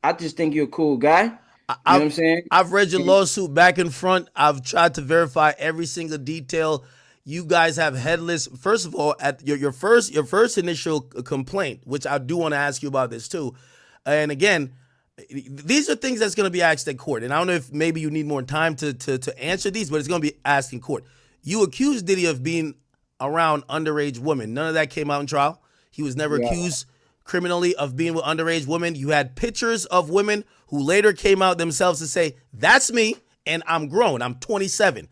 I just think you're a cool guy. I, You know I've what I'm saying? I've read your And lawsuit back and front. I've tried to verify every single detail. You guys have headless. First of all, at your first initial complaint, which I do want to ask you about this too. And again, these are things that's going to be asked in court. And I don't know if maybe you need more time to answer these, but it's going to be asked in court. You accused Diddy of being around underage women. None of that came out in trial. He was never yeah, accused criminally of being with underage women. You had pictures of women who later came out themselves to say, that's me and I'm grown. I'm 27.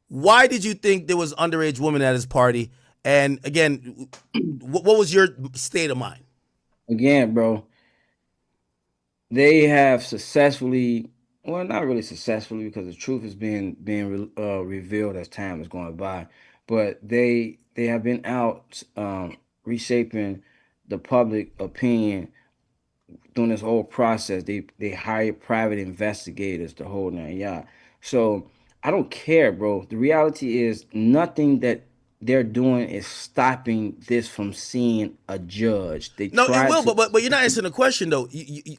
Why did you think there was underage women at his party? And again, what was your state of mind? again, bro, they have successfully, well, not really successfully because the truth is being revealed as time is going by, but they have been out reshaping the public opinion during this whole process. They hired private investigators the whole nine yeah. So I don't care, bro. The reality is nothing that they're doing is stopping this from seeing a judge. They No, it tried will, to but you're not answering the question though.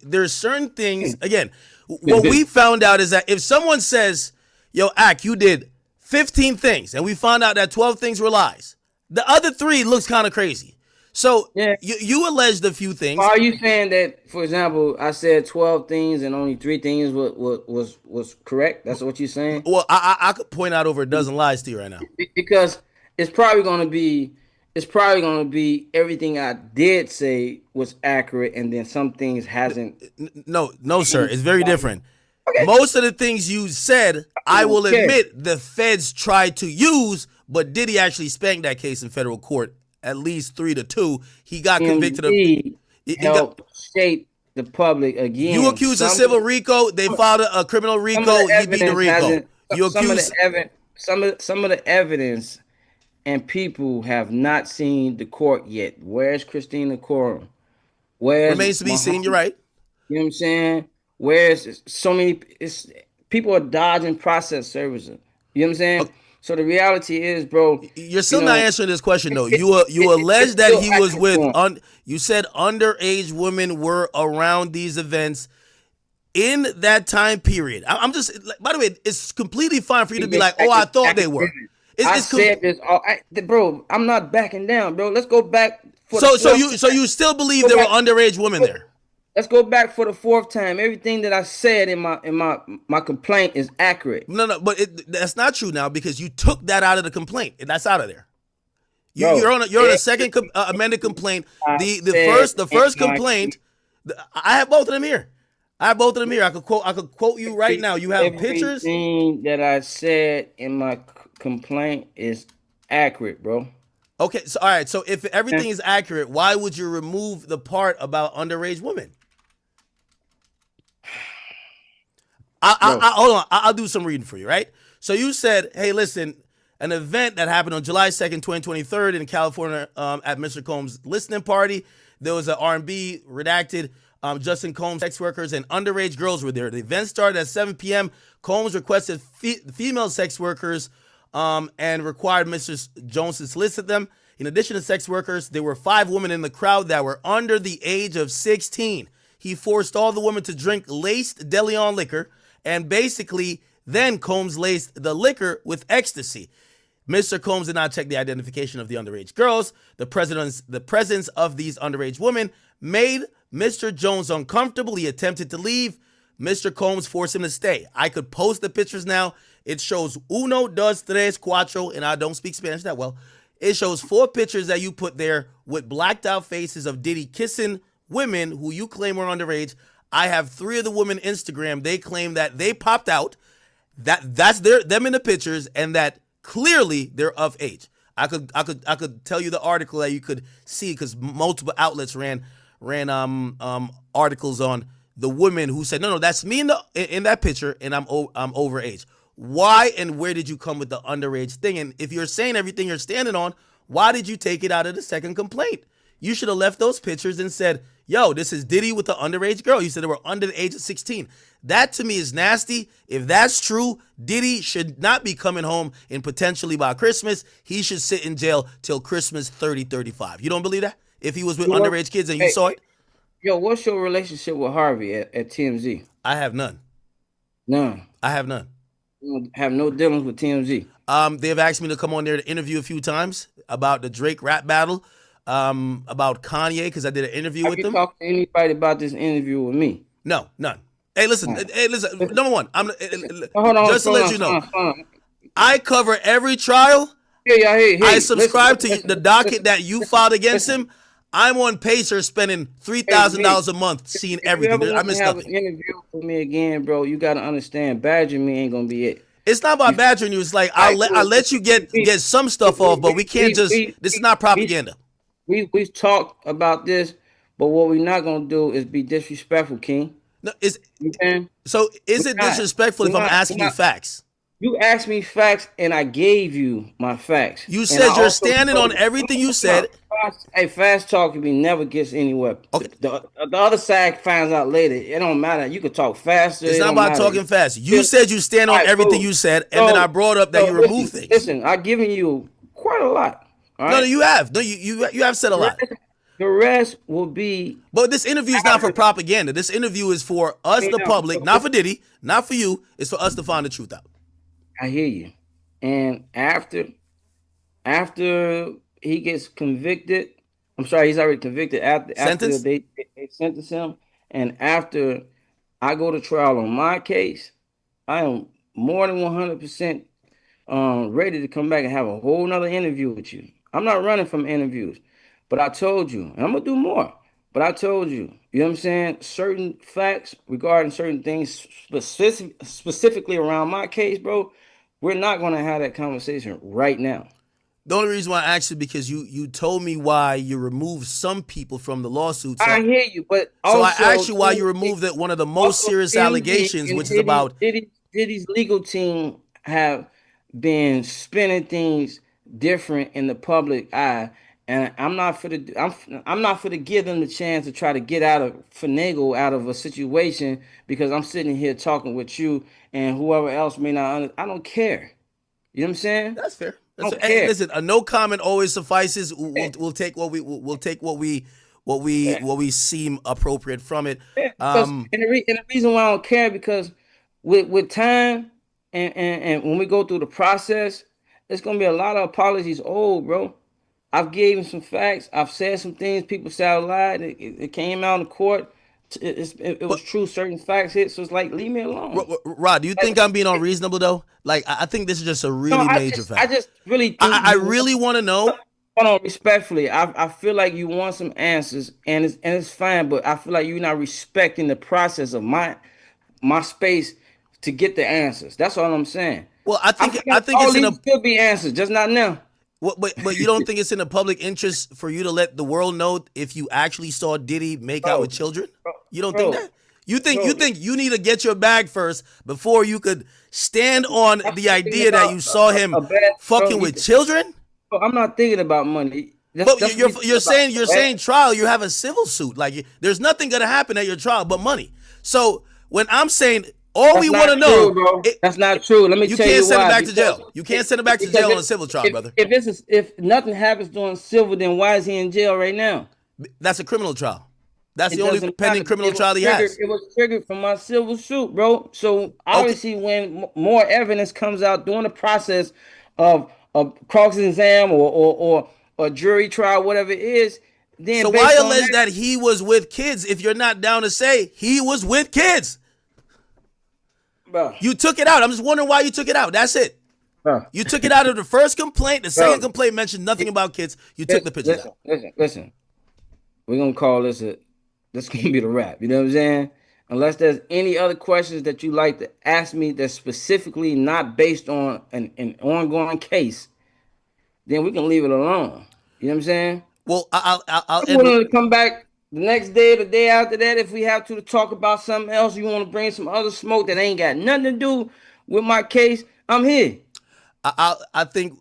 There's certain things. Again, what we found out is that if someone says, "Yo, Ak, you did 15 things," and we found out that 12 things were lies, the other three looks kind of crazy. So yeah. you alleged a few Why things. are you saying that, for example, I said 12 things and only three things was correct? That's what you're saying? Well, I could point out over a dozen lies to you right now. Because it's probably gonna be it's probably gonna be everything I did say was accurate, and then some things hasn't No, no, sir. changed It's very slightly. different. Okay, Most of the things you said, I will okay. admit the feds tried to use, but Diddy actually spanked that case in federal court at least 3-2. He got convicted of. MD He got. help shape the public You again. accused of civil RICO. They filed a criminal Some of the RICO. He beat the evidence RICO. hasn't. You Some of the accuse. evidence. Some of the evidence and people have not seen the court yet. Where's Christina Corum? Where's Remains to be seen. You're Muhammad? right. You know what I'm saying? Where's so many? It's people are dodging process services. You know what I'm saying? Okay, So the reality is, bro. you're You still not know, answering this question though. You it's allege that still he was acting with. for him. You said underage women were around these events in that time period. I'm just. By the way, it's completely fine for you to be like, "Oh, I thought they were." It's, I it's com- said this, bro. I'm not backing down, bro. Let's go back for the so so fourth you so time. you still believe Go there were back. underage women there? Let's go back for the fourth time. Everything that I said in my complaint is accurate, No, no, but that's not true now because you took that out of the complaint. That's out of there. You're bro. on a second amended complaint. I The said first the in first my complaint. I have both of them here. I have both of them here. I could quote you right now. You have pictures. everything that I said in my complaint is accurate, bro. Okay, so all right. So if everything is accurate, why would you remove the part about underage women? Bro, Hold on. I'll do some reading for you, right? So you said, hey, listen, an event that happened on July 2nd, 2023 in California at Mr. Combs' listening party. There was an R&B redacted. Justin Combs, sex workers, and underage girls were there. The event started at 7 p.m. Combs requested female sex workers and required Mr. Jones to solicit them. In addition to sex workers, there were 5 women in the crowd that were under the age of 16. He forced all the women to drink laced DeLeon liquor, and basically then Combs laced the liquor with ecstasy. Mr. Combs did not check the identification of the underage girls. The presence of these underage women made Mr. Jones uncomfortable. He attempted to leave. Mr. Combs forced him to stay. I could post the pictures now. It shows uno, dos, tres, cuatro, and I don't speak Spanish that well. It shows 4 pictures that you put there with blacked out faces of Diddy kissing women who you claim were underage. I have 3 of the women Instagram. They claim that they popped out. That's them in the pictures, and that clearly they're of age. I could tell you the article that you could see because multiple outlets ran articles on the women who said no, that's me in that picture, and I'm overage. Why and where did you come with the underage thing? And if you're saying everything you're standing on, why did you take it out of the second complaint? You should have left those pictures and said, yo, this is Diddy with the underage girl. You said they were under the age of 16. That to me is nasty. If that's true, Diddy should not be coming home and potentially by Christmas. He should sit in jail till Christmas 30, 35. You don't believe that? If he was with you know, underage kids and you hey, saw it? Yo, what's your relationship with Harvey at TMZ? I have none. None. I have none. You don't have no dealings with TMZ. They've asked me to come on there to interview a few times about the Drake rap battle, about Kanye because I did an interview Have with you them. talked to anybody about this interview with me? No, none. Hey, listen. Nah. Hey, listen. Listen, Number one, listen. Oh, hold on, just to slow let down, you slow know, down, slow down. I cover every trial. I Hey, listen, subscribe to the docket listen, that you filed against listen. him. I'm on Pacer spending Hey, me. $3,000 a month seeing If you everything. ever I want to miss have an nothing. interview with me again, bro, you gotta understand, badgering me ain't gonna be it. It's not You about feel me? badgering you. It's like All right, I'll cool. let you get some stuff off, but we can't just. This is not We, propaganda. we've talked about this, but what we're not gonna do is be disrespectful, King. No, is You can. so is We're it not. disrespectful if I'm We're asking you not. facts? You asked me facts, and I gave you my facts, You and I said you're also standing told on you. everything you Come on. said. Hey, fast talking me never gets anywhere. Okay, The other side finds out later. It don't matter. You could talk faster. it's It not don't about matter. talking fast. You All said you stand on right, everything cool. you said, and then I So, brought up that so you remove listen, things. listen. I've given you quite a lot. All No, no, right. you have. No, you have said a The lot. rest, the rest will be But this interview is not for after. propaganda. This interview is for us, I the know. public, not for Diddy, not for you. It's for us to find the truth out. I hear you. And after he gets convicted, I'm sorry, he's already convicted after Sentence? they sentence him, and after I go to trial on my case, I am more than 100% ready to come back and have a whole nother interview with you. I'm not running from interviews, but I told you, and I'm gonna do more. But I told you, you know what I'm saying? Certain facts regarding certain things, specifically around my case, bro. We're not gonna have that conversation right now. The only reason why I asked you because you told me why you removed some people from the lawsuit. I hear you, but So I also asked you why you TMZ, removed one of the most also serious TMZ allegations, and which is about. Diddy's legal team have been spinning things different in the public eye, and I'm not for to give them the chance to try to get out of finagle out of a situation because I'm sitting here talking with you and whoever else may not. I don't care. You know what I'm saying? That's fair. I That's fair. don't Hey, care. listen, a no comment always suffices. We'll take what we'll take what we seem appropriate from it. Yeah, because Um, and the reason why I don't care because with time and when we go through the process, it's gonna be a lot of apologies old, bro. I've given some facts. I've said some things. People say I lied. It came out in court. It was but true. Certain facts hit. So it's like leave me alone. Rod, do you think I'm being unreasonable though? Like I think this is just a No, really major I fact. just really think I you want. really want to know. Hold on, respectfully, I feel like you want some answers, and it's fine, but I feel like you're not respecting the process of my space to get the answers. That's all I'm saying. Well, I feel I like think all it's in these a. should be answered, just not now. But you don't think it's in the public interest for you to let the world know if you actually saw Diddy make out with Bro, children? bro, You don't think bro, that? You bro, think you need to get your bag first before you could stand on I'm the not thinking idea that about you saw him a bad, bro. fucking with children? Bro, I'm not thinking about money. But That's what we thinking about. you're Bad. saying trial. You have a civil suit. Like there's nothing gonna happen at your trial but money. So when I'm saying all That's we want not to true, know, bro. That's not true. Let me you tell can't you send him why. back to jail. You can't send him back to Because jail on a civil trial, brother. if nothing happens during civil, then why is he in jail right now? That's a criminal trial. That's It the only doesn't pending matter. criminal trial he has. It was triggered from my civil suit, bro. So Okay, obviously, when more evidence comes out during the process of cross exam or jury trial, whatever it is, so then why based on allege that, that he was with kids if you're not down to say he was with kids? bro, You took it out. I'm just wondering why you took it out. That's it. bro, You took it out of the first complaint. The second bro. complaint mentioned nothing about kids. You took the pictures out. Listen. We're gonna call this gonna be the wrap. You know what I'm saying? Unless there's any other questions that you like to ask me that's specifically not based on an ongoing case, then we can leave it alone. You know what I'm saying? Well, I'll I'm end with willing to come back the next day or the day after that if we have to talk about something else. You want to bring some other smoke that ain't got nothing to do with my case, I'm here. I think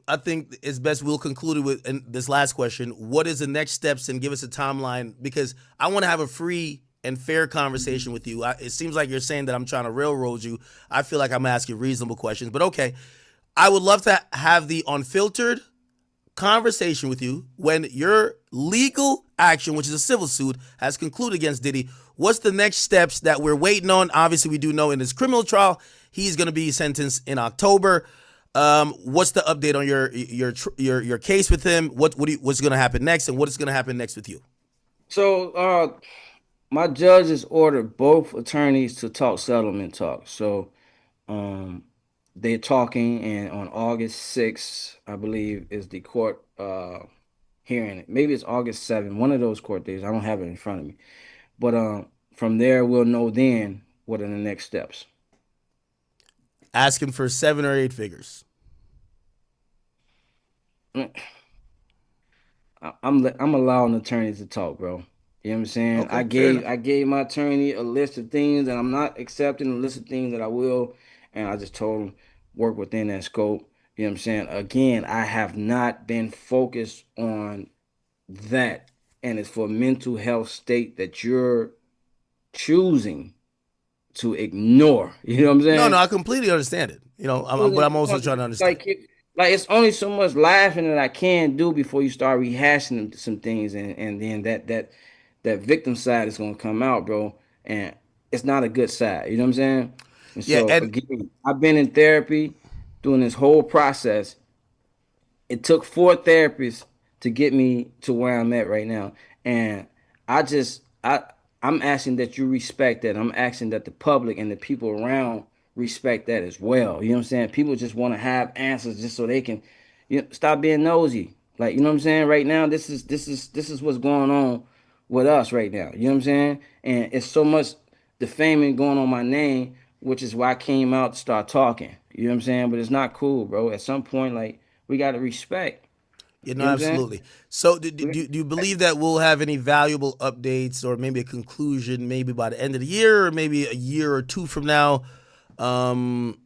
it's best we'll conclude it with this last question. What is the next steps and give us a timeline because I want to have a free and fair conversation with you. It seems like you're saying that I'm trying to railroad you. I feel like I'm asking reasonable questions, but okay. I would love to have the unfiltered conversation with you when your legal action, which is a civil suit, has concluded against Diddy. What's the next steps that we're waiting on? Obviously, we do know in his criminal trial, he's going to be sentenced in October. What's the update on your case with him? What's going to happen next, and what is going to happen next with you? So my judges ordered both attorneys to talk settlement talk. So um they're talking, and on August 6th, I believe, is the court hearing it. Maybe it's August 7th, one of those court days. I don't have it in front of me. But from there we'll know then what are the next steps. Asking for 7 or 8 figures. I'm allowing attorneys to talk, bro. You know what I'm saying? Okay, I fair gave enough. I gave my attorney a list of things that I'm not accepting, a list of things that I will, and I just told him work within that scope. You know what I'm saying? Again, I have not been focused on that, and it's for mental health state that you're choosing to ignore. You know what I'm No, no, saying? I completely understand it. But I'm also trying to understand. Like it's only so much laughing that I can do before you start rehashing some things, and then that victim side is gonna come out, bro, and it's not a good side. You know what I'm saying? And Yeah, so and again, I've been in therapy doing this whole process. It took four therapists to get me to where I'm at right now. And I just I'm asking that you respect that. I'm asking that the public and the people around respect that as well. You know what I'm saying? People just want to have answers just so they can, stop being nosy. Like, you know what I'm saying? Right now, this is what's going on with us right now. You know what I'm saying? And it's so much defaming going on my name, which is why I came out to start talking. You know what I'm saying? But it's not cool, bro. At some point, like, we got to respect. You know what I'm saying? absolutely. So, do you believe that we'll have any valuable updates or maybe a conclusion, maybe by the end of the year, or maybe a year or two from now? Um,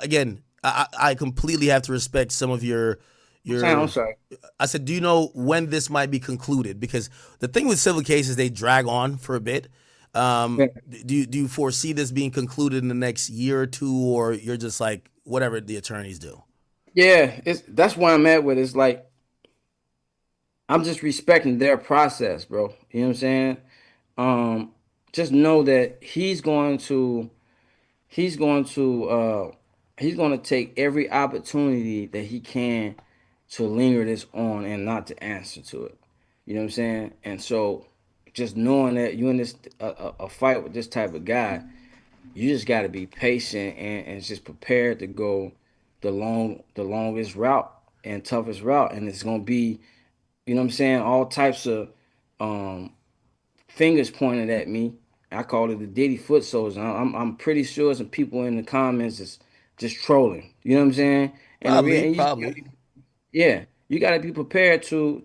again, I completely have to respect some of I'm your. sorry. I said, do you know when this might be concluded? Because the thing with civil cases, they drag on for a bit. Yeah, Do you foresee this being concluded in the next year or two, or you're just like whatever the attorneys do? yeah, it's that's where I'm at with it. It's like I'm just respecting their process, bro. You know what I'm saying? Um, just know that he's going to he's going to take every opportunity that he can to linger this on and not to answer to it. You know what I'm saying? And so just knowing that you in this a fight with this type of guy, you just got to be patient and just prepared to go the longest route and toughest route, and it's gonna be, you know what I'm saying, all types of um fingers pointed at me. I call it the Diddy foot soldiers. I'm pretty sure some people in the comments is just trolling. You know what I'm saying? And the real Probably, and you just probably. yeah, you gotta be prepared to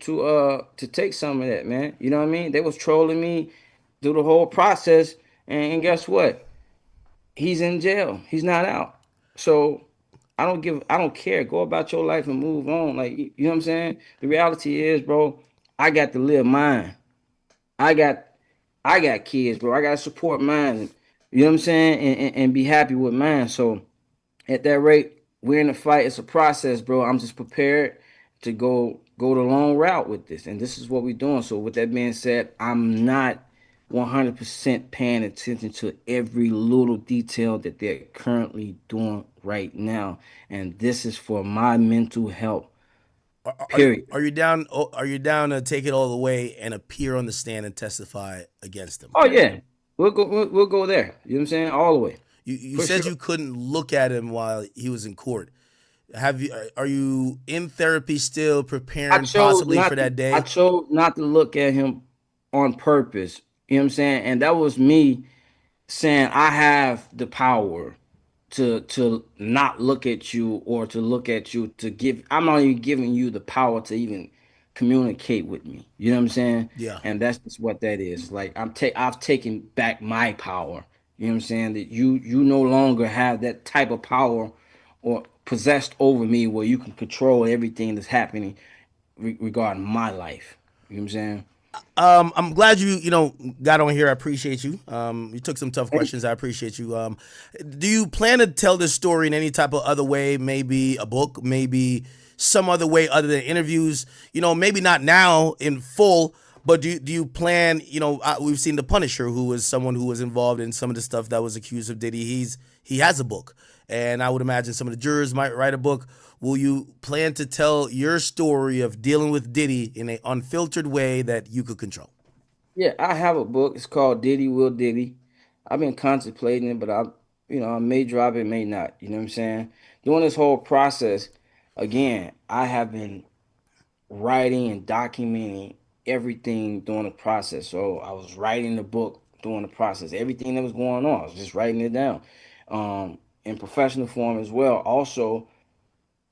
take some of that, man. You know what I mean? They was trolling me through the whole process, and guess what? He's in jail. He's not out. So I don't care. Go about your life and move on. Like, you know what I'm saying? The reality is, bro, I got to live mine. I got I got kids, bro. I gotta support mine. You know what I'm saying? And be happy with mine. So at that rate, we're in a fight. It's a process, bro. I'm just prepared to go the long route with this, and this is what we're doing. So with that being said, I'm not 100% paying attention to every little detail that they're currently doing right now, and this is for my mental health. Period. Are you down? Are you down to take it all the way and appear on the stand and testify against him? Oh yeah, we'll go there. You know what I'm saying? All the way You for said sure. you couldn't look at him while he was in court. Have you? Are you in therapy still, preparing possibly for that I day? chose not to look at him on purpose. You know what I'm saying? And that was me saying I have the power to not look at you, or to look at you to give. I'm not even giving you the power to even communicate with me. You know what I'm saying? Yeah. And that's just what that is. Like I've taken back my power. You know what I'm saying? That you no longer have that type of power or possessed over me where you can control everything that's happening regarding my life. You know what I'm saying? I'm glad you got on here. I appreciate you. You took some tough questions. I appreciate you. Do you plan to tell this story in any type of other way? Maybe a book, maybe some other way other than interviews. Maybe not now in full, but do you plan? We've seen the Punisher, who was someone who was involved in some of the stuff that was accused of Diddy. He has a book, and I would imagine some of the jurors might write a book. Will you plan to tell your story of dealing with Diddy in an unfiltered way that you could control? Yeah, I have a book. It's called Diddy Will Diddy. I've been contemplating it, but I may drop it, may not. You know what I'm saying? During this whole process, again, I have been writing and documenting everything during the process. So I was writing the book during the process, everything that was going on. I was just writing it down, in professional form as well. Also,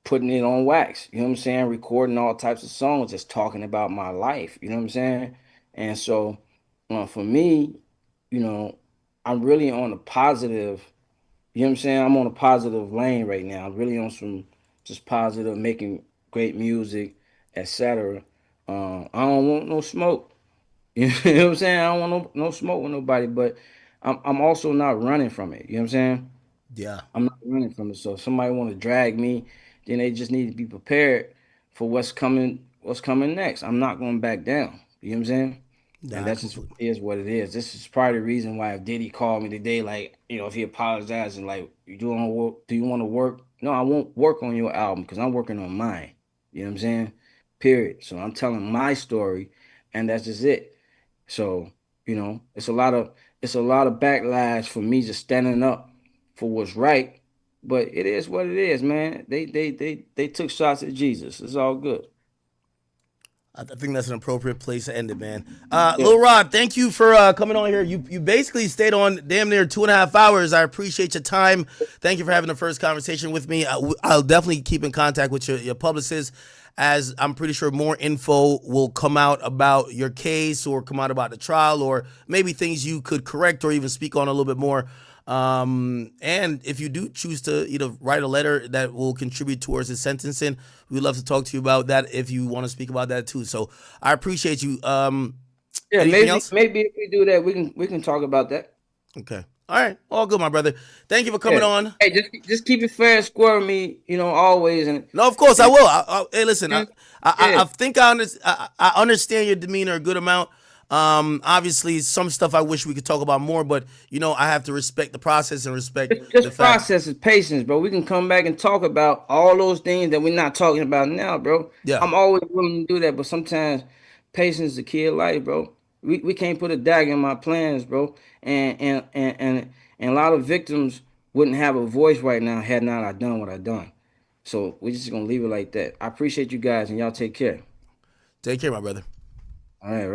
putting it on wax. You know what I'm saying? Recording all types of songs, just talking about my life. You know what I'm saying? And so, for me, you know, I'm really on a positive. You know what I'm saying? I'm on a positive lane right now. I'm really on some just positive, making great music, etc. I don't want no smoke. You know what I'm saying? I don't want no smoke with nobody, but I'm also not running from it. You know what I'm saying? Yeah, I'm not running from it. So if somebody want to drag me, then they just need to be prepared for what's coming next. I'm not going back down. You know what I'm saying? And nah, that's just completely. is what it is. This is part of the reason why if Diddy called me today, like, if he apologized and like, do you want to work? No, I won't work on your album because I'm working on mine. You know what I'm saying? Period. So I'm telling my story, and that's just it. So, it's a lot of backlash for me just standing up for what's right. But it is what it is, man. They took shots at Jesus. It's all good. I think that's an appropriate place to end it, man. Yeah. Lil Rod, thank you for coming on here. You basically stayed on damn near 2.5 hours. I appreciate your time. Thank you for having the first conversation with me. I'll definitely keep in contact with your publicist, as I'm pretty sure more info will come out about your case or come out about the trial, or maybe things you could correct or even speak on a little bit more. And if you do choose to write a letter that will contribute towards his sentencing, we'd love to talk to you about that if you want to speak about that too. So I appreciate you. Yeah, Anything maybe else? maybe if we do that, we can talk about that. Okay. All right. All good, my brother. Thank you for coming Yeah. on. Hey, just keep it fair and square with me, always. And No, of course I and will. Hey, listen. I, and I yeah, I think I understand your demeanor a good amount. Obviously, some stuff I wish we could talk about more, but I have to respect the process and respect the just fact. process is patience, bro. We can come back and talk about all those things that we're not talking about now, bro. Yeah. I'm always willing to do that, but sometimes patience is the key of life, bro. We can't put a dagger in my plans, bro. And a lot of victims wouldn't have a voice right now had not I done what I done. So we're just gonna leave it like that. I appreciate you guys, and y'all take care. Take care, my brother. All right, right.